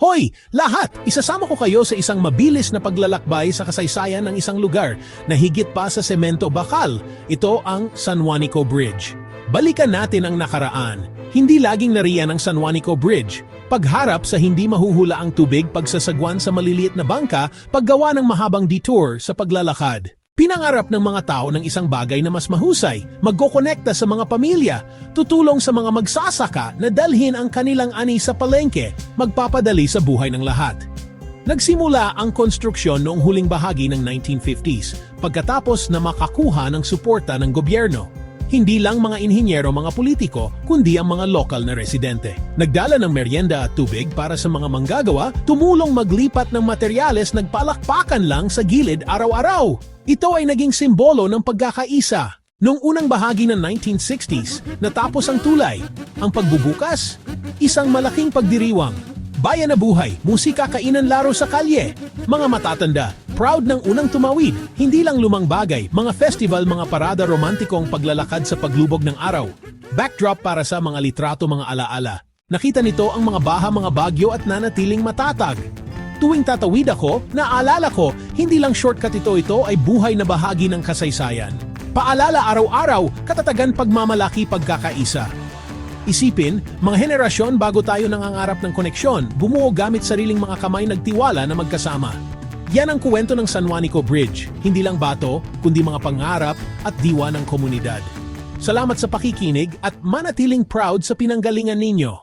Hoy, lahat! Isasama ko kayo sa isang mabilis na paglalakbay sa kasaysayan ng isang lugar na higit pa sa semento bakal. Ito ang San Juanico Bridge. Balikan natin ang nakaraan. Hindi laging nariyan ang San Juanico Bridge. Pagharap sa hindi mahuhula ang tubig pagsasagwan sa maliliit na bangka, paggawa ng mahabang detour sa paglalakad. Pinangarap ng mga tao ng isang bagay na mas mahusay, magkokonekta sa mga pamilya, tutulong sa mga magsasaka na dalhin ang kanilang ani sa palengke, magpapadali sa buhay ng lahat. Nagsimula ang konstruksyon noong huling bahagi ng 1950s, pagkatapos na makakuha ng suporta ng gobyerno. Hindi lang mga inhinyero, mga politiko, kundi ang mga lokal na residente. Nagdala ng merienda at tubig para sa mga manggagawa, tumulong maglipat ng materyales, nagpalakpakan lang sa gilid araw-araw. Ito ay naging simbolo ng pagkakaisa. Noong unang bahagi ng 1960s, natapos ang tulay, ang pagbubukas, isang malaking pagdiriwang. Bayan na buhay, musika, kainan, laro sa kalye. Mga matatanda, proud ng unang tumawid. Hindi lang lumang bagay, mga festival, mga parada romantikong paglalakad sa paglubog ng araw. Backdrop para sa mga litrato, mga alaala. Nakita nito ang mga baha, mga bagyo at nanatiling matatag. Tuwing tatawid ako, naalala ko, hindi lang shortcut ito ay buhay na bahagi ng kasaysayan. Paalala araw-araw, katatagan, pagmamalaki, pagkakaisa. Isipin, mga henerasyon bago tayo nangangarap ng koneksyon, bumuo gamit sariling mga kamay, nagtiwala na magkasama. Yan ang kuwento ng San Juanico Bridge, hindi lang bato, kundi mga pangarap at diwa ng komunidad. Salamat sa pakikinig at manatiling proud sa pinanggalingan ninyo.